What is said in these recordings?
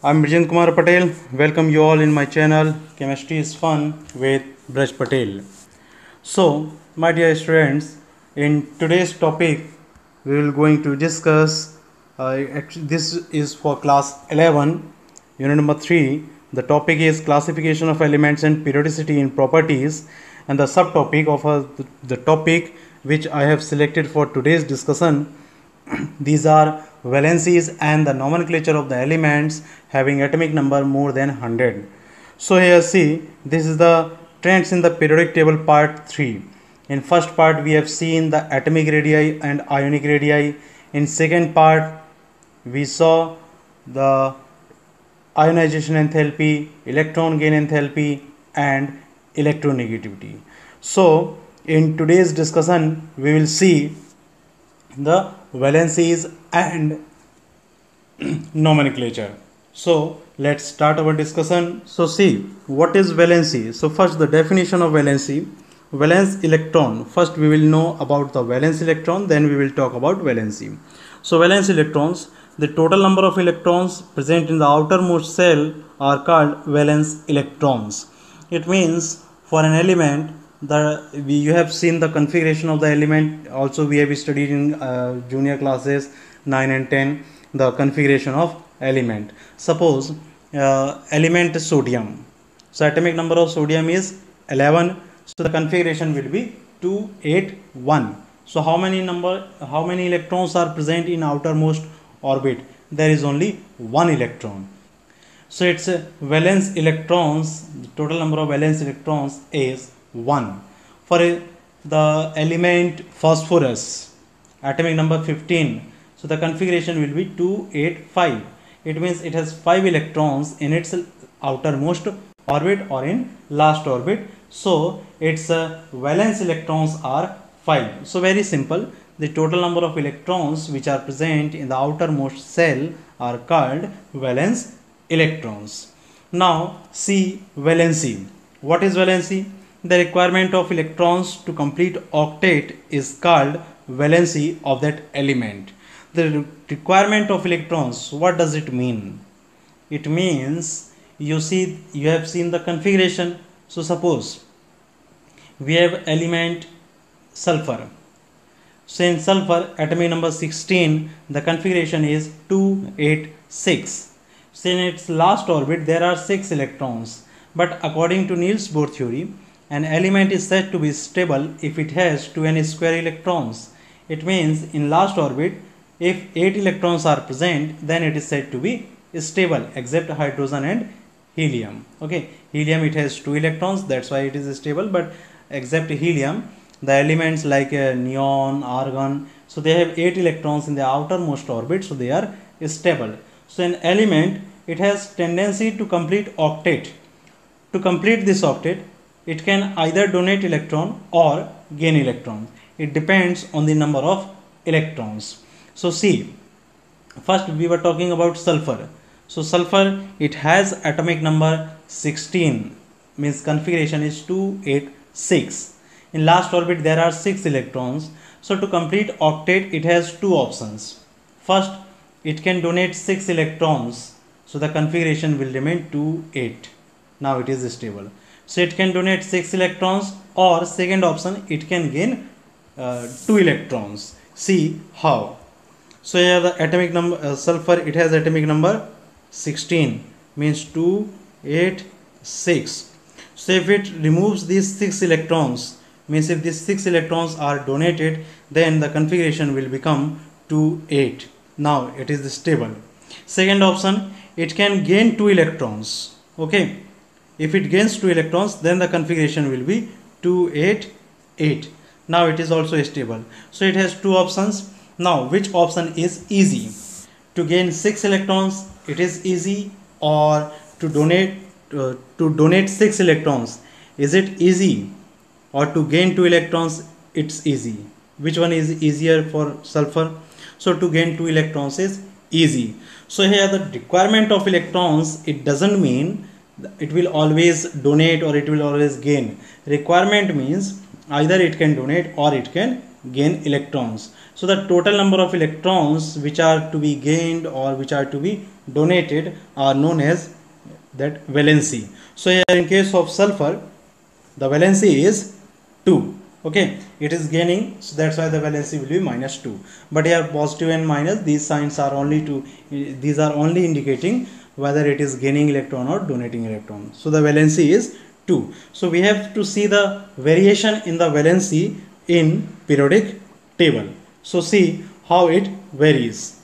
I'm Brijen Kumar Patel. Welcome you all in my channel Chemistry is Fun with Braj Patel. So, my dear students, in today's topic, we will going to discuss. This is for class 11, unit number 3. The topic is classification of elements and periodicity in properties, and the subtopic of the topic which I have selected for today's discussion. These are valencies and the nomenclature of the elements having atomic number more than 100. So here see, this is the trends in the periodic table part 3. In first part we have seen the atomic radii and ionic radii. In second part we saw the ionization enthalpy, electron gain enthalpy and electronegativity. So in today's discussion we will see the valencies and nomenclature. So let's start our discussion. So see, what is valency? So first the definition of valency. Valence electron. First we will know about the valence electron, then we will talk about valency. So valence electrons, the total number of electrons present in the outermost shell are called valence electrons. It means for an element, you have seen the configuration of the element. Also we have studied in junior classes 9 and 10 the configuration of element. Suppose element sodium. So atomic number of sodium is 11. So the configuration will be 281. So how many electrons are present in outermost orbit? There is only one electron. So its valence electrons, the total number of valence electrons is 1. For the element phosphorus, atomic number 15. So the configuration will be 285. It means it has 5 electrons in its outermost orbit or in last orbit. So its valence electrons are 5. So very simple. The total number of electrons which are present in the outermost shell are called valence electrons. Now see valency. What is valency? The requirement of electrons to complete octet is called valency of that element. The requirement of electrons, what does it mean? It means you have seen the configuration. So suppose we have element sulfur. So in sulfur, atomic number 16, the configuration is 286. So in its last orbit there are 6 electrons, but according to Niels Bohr theory, an element is said to be stable if it has 2n square electrons. It means in last orbit, if 8 electrons are present, then it is said to be stable except hydrogen and helium. Okay, helium it has 2 electrons, that's why it is stable, but except helium, the elements like neon, argon, so they have 8 electrons in the outermost orbit, so they are stable. So an element, it has tendency to complete octet. To complete this octet, it can either donate electron or gain electron. It depends on the number of electrons. So see, first we were talking about sulfur. So sulfur, it has atomic number 16, means configuration is 286. In last orbit there are 6 electrons. So to complete octet, it has two options. First, it can donate 6 electrons, so the configuration will remain 28. Now it is stable. So it can donate 6 electrons, or second option, it can gain 2 electrons. See how. So here the atomic number sulfur, it has atomic number 16, means 286. So if it removes these 6 electrons, means if these 6 electrons are donated, then the configuration will become 28. Now it is stable. Second option, it can gain 2 electrons. Okay, if it gains 2 electrons, then the configuration will be 288. Now it is also stable. So it has two options. Now which option is easy? To gain 6 electrons, it is easy, or to donate 6 electrons, is it easy? Or to gain 2 electrons, it's easy. Which one is easier for sulfur? So to gain 2 electrons is easy. So here the requirement of electrons, it doesn't mean it will always donate or it will always gain. Requirement means either it can donate or it can gain electrons. So the total number of electrons which are to be gained or which are to be donated are known as that valency. So here in case of sulfur, the valency is 2. Okay, it is gaining, so that's why the valency will be -2. But here positive and minus, these signs are only to, these are only indicating whether it is gaining electron or donating electron. So the valency is 2. So we have to see the variation in the valency in periodic table. So see how it varies.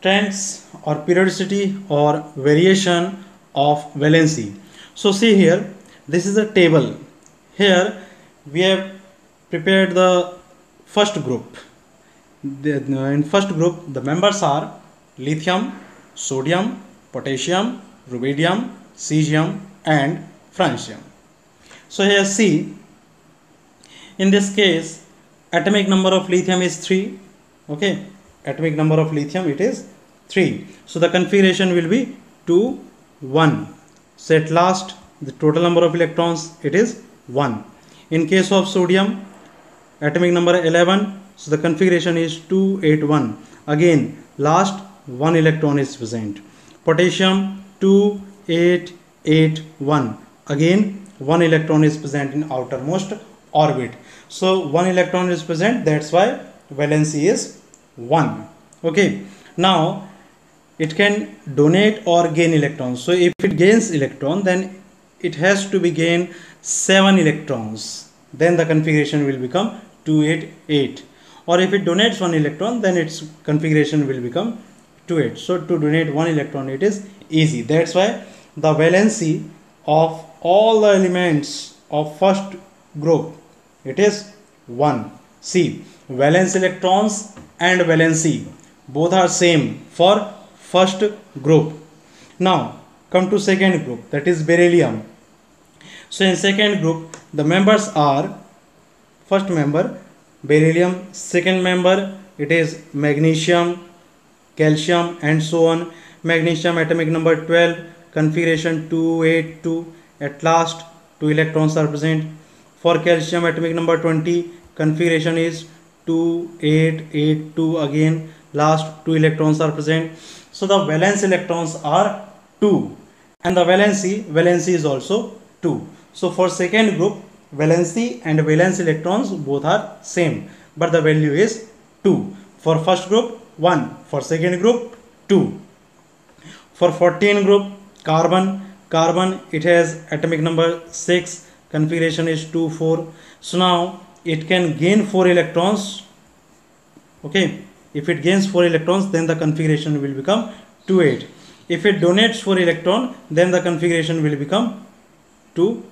Trends or periodicity or variation of valency. So see here, this is a table. Here we have prepared the first group. In first group, the members are lithium, sodium, potassium, rubidium, cesium and francium. So here see, in this case atomic number of lithium is 3. Okay, atomic number of lithium, it is 3. So the configuration will be 2 1. So at last the total number of electrons, it is 1. In case of sodium, atomic number 11, so the configuration is 2 8 1. Again last 1 electron is present. Potassium 2 8 8 1. Again 1 electron is present in outermost orbit. So 1 electron is present, that's why valency is 1. Okay, now it can donate or gain electrons. So if it gains electron, then it has to be gain 7 electrons, then the configuration will become 2 8 8. Or if it donates 1 electron, then its configuration will become 2 8. So to donate 1 electron, it is easy. That's why the valency of all the elements of first group, it is 1. See, valence electrons and valency both are same for first group. Now come to second group, that is beryllium. So in second group, the members are, first member beryllium, second member it is magnesium, calcium and so on. Magnesium atomic number 12, configuration 2 8 2. At last 2 electrons are present. For calcium atomic number 20, configuration is 2 8 8 2. Again last 2 electrons are present. So the valence electrons are 2 and the valency is also 2. So for second group, valency and valence electrons both are same, but the value is 2. For first group 1, for second group 2. For 14 group, carbon it has atomic number 6, configuration is 2 4. So now it can gain 4 electrons. Okay, if it gains 4 electrons, then the configuration will become 2 8. If it donates 4 electron, then the configuration will become 2.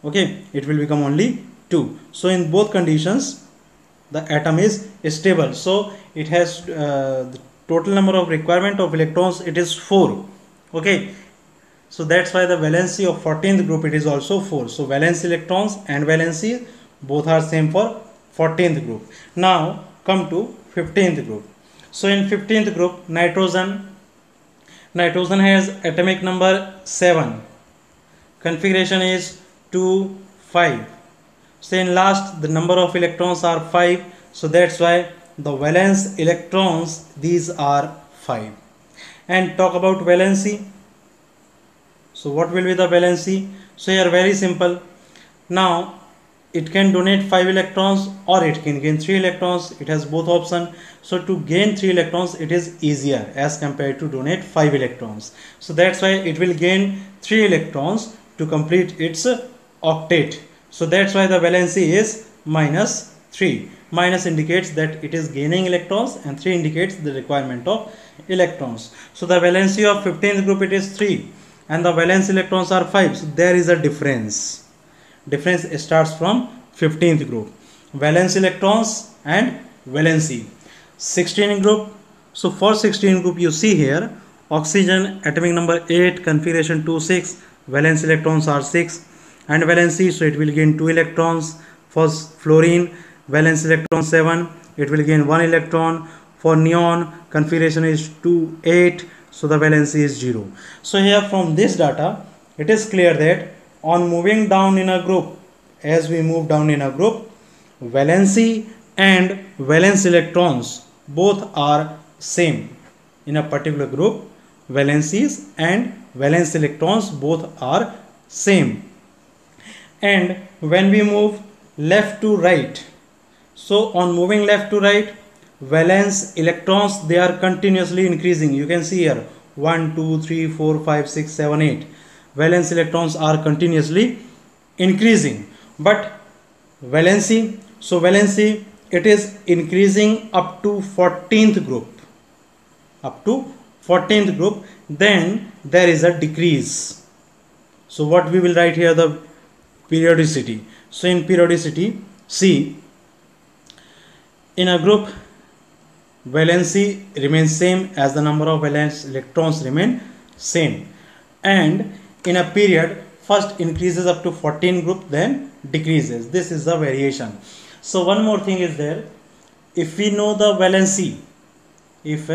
Okay, it will become only 2. So in both conditions the atom is stable. So it has the total number of requirement of electrons, it is 4. Okay, so that's why the valency of 14th group, it is also 4. So valence electrons and valency both are same for 14th group. Now come to 15th group. So in 15th group, nitrogen has atomic number 7, configuration is 2 5. So in last the number of electrons are 5, so that's why the valence electrons, these are 5. And talk about valency. So what will be the valency? So here very simple. Now it can donate 5 electrons or it can gain 3 electrons. It has both options. So to gain 3 electrons, it is easier as compared to donate 5 electrons. So that's why it will gain 3 electrons to complete its octet. So that's why the valency is -3. Minus indicates that it is gaining electrons and 3 indicates the requirement of electrons. So the valency of 15th group, it is 3 and the valence electrons are 5. So there is a difference. Difference starts from 15th group, valence electrons and valency. 16th group. So for 16th group, you see here oxygen atomic number 8, configuration 2 6, valence electrons are 6 and valency, so it will gain 2 electrons. For fluorine, valence electron 7, it will gain 1 electron. For neon, configuration is 2 8, so the valency is 0. So here from this data, it is clear that on moving down in a group, as we move down in a group, valency and valence electrons both are same. in a particular group, valencies and valence electrons both are same. And when we move left to right, so on moving left to right, valence electrons, they are continuously increasing. You can see here 1 2 3 4 5 6 7 8 valence electrons are continuously increasing. But valency, so valency, it is increasing up to 14th group, up to 14th group, then there is a decrease. So what we will write here, the periodicity. So in periodicity, see, in a group, valency remains same as the number of valence electrons remain same, and in a period, first increases up to 14 group, then decreases. This is the variation. So one more thing is there. If we know the valency, if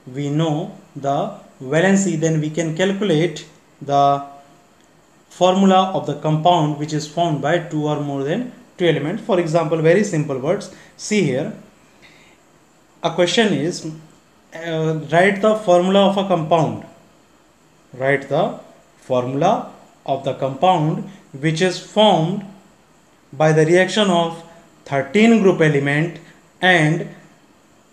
we know the valency, then we can calculate the formula of the compound which is formed by two or more than two elements. For example, very simple words. See here, a question is, write the formula of a compound. Write the formula of the compound which is formed by the reaction of 13 group element and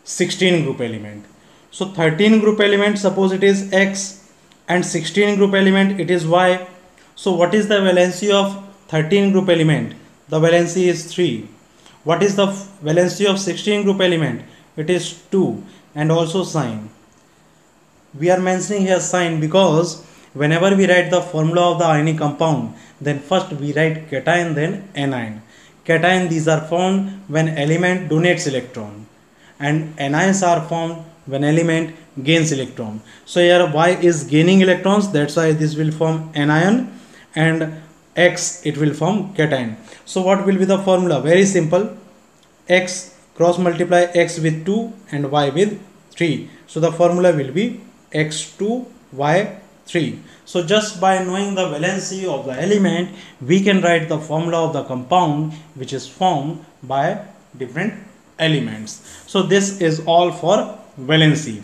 16 group element. So 13 group element, suppose it is X, and 16 group element, it is Y. So what is the valency of 13 group element? The valency is 3. What is the valency of 16 group element? It is 2. And also sign. We are mentioning here sign because whenever we write the formula of the ionic compound, then first we write cation, then anion. Cation, these are formed when element donates electron, and anions are formed when element gains electron. So here Y is gaining electrons, that's why this will form anion, and X, it will form cation. So what will be the formula? Very simple. X, cross multiply X with 2 and Y with 3. So the formula will be X2 Y3. So just by knowing the valency of the element, we can write the formula of the compound which is formed by different elements. So this is all for valency.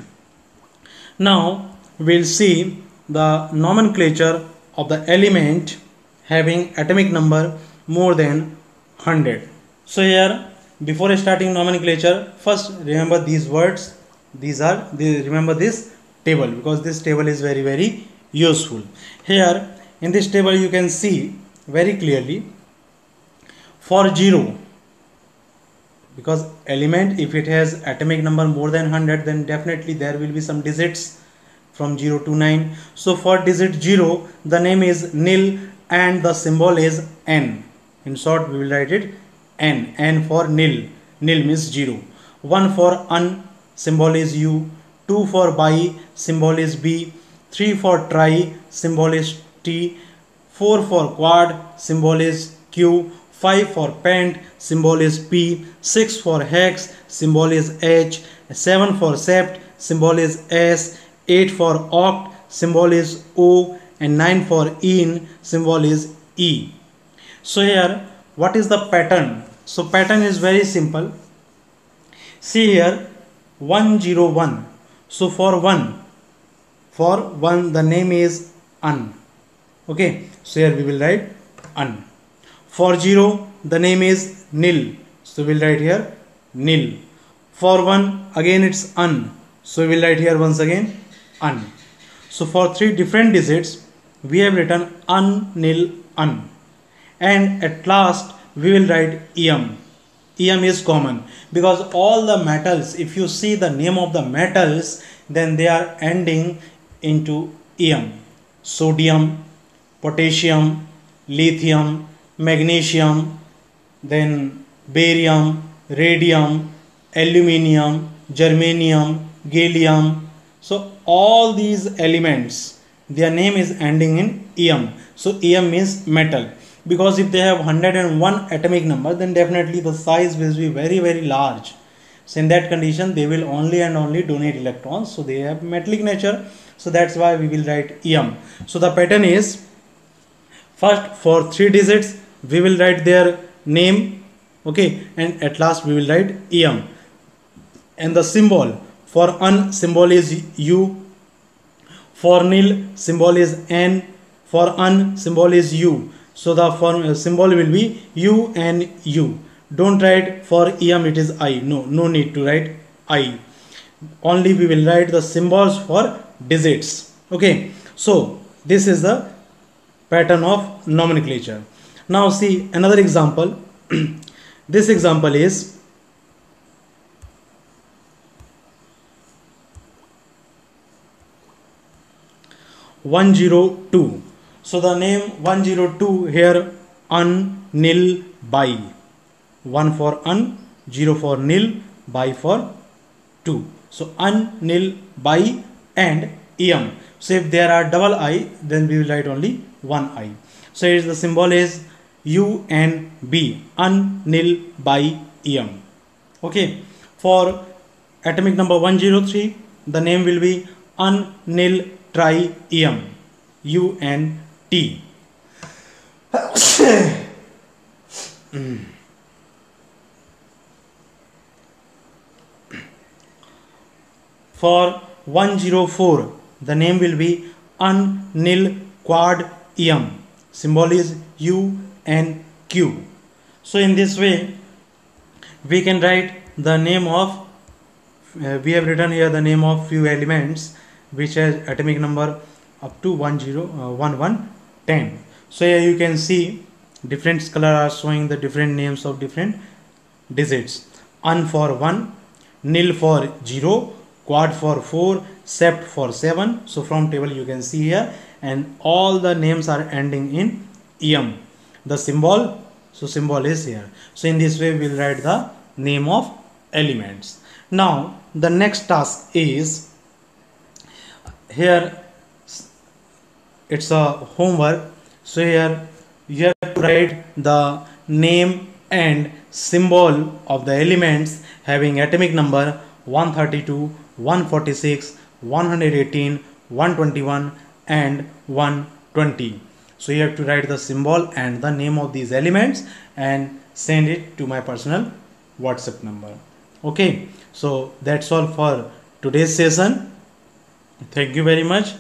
Now we'll see the nomenclature of the element having atomic number more than 100. So here, before starting nomenclature, first remember these words. Remember this table, because this table is very useful. Here in this table you can see very clearly for 0, because element, if it has atomic number more than 100, then definitely there will be some digits from 0 to 9. So for digit 0, the name is nil and the symbol is N. In short, we will write it N. N for nil. Nil means 0. 1 for un, symbol is U. 2 for bi, symbol is B. 3 for tri, symbol is T. 4 for quad, symbol is Q. 5 for pent, symbol is P. 6 for hex, symbol is H. 7 for sept, symbol is S. 8 for oct, symbol is O. And 9 for in, symbol is E. So here, what is the pattern? So pattern is very simple. See here, 101. So for 1 the name is un. Okay, so here we will write un. For 0 the name is nil. So we will write here nil. For 1 again it's un. So we will write here once again un. So for 3 different digits we have written un, nil, un. And at last we will write em. Em is common because all the metals, if you see the name of the metals, then they are ending into em. Sodium, potassium, lithium, magnesium, then barium, radium, aluminium, germanium, gallium. So all these elements, their name is ending in em. So em means metal, because if they have 101 atomic number, then definitely the size will be very large. So in that condition they will only and only donate electrons, so they have metallic nature. So that's why we will write em. So the pattern is, first for 3 digits we will write their name, okay, and at last we will write em. And the symbol For un symbol is U, for nil symbol is N, for un symbol is U. So the symbol will be U and U. Don't write for em it is I. No need to write I. Only we will write the symbols for digits. Okay. So this is the pattern of nomenclature. Now see another example. This example is (102). So the name 102 here, un, nil, by. 1 for un, 0 for nil, by for 2. So un, nil, by and em. So if there are double I, then we will write only one I. So here is the symbol is U and B, un, nil, by, em. Okay. For atomic number 103, the name will be un, nil, tri, em, U and T. For 104, the name will be un, nil, quad, em. Symbol is U and Q. So in this way, we can write the name of, we have written here the name of few elements which has atomic number up to 10. So here you can see different color are showing the different names of different digits. Un for 1, nil for 0, quad for 4, sept for 7. So from table you can see here, and all the names are ending in em. The symbol, so symbol is here. So in this way we will write the name of elements. Now the next task is, here it's a homework. So here you have to write the name and symbol of the elements having atomic number 132, 146, 118, 121 and 120. So you have to write the symbol and the name of these elements and send it to my personal WhatsApp number. Okay, so that's all for today's session. Thank you very much.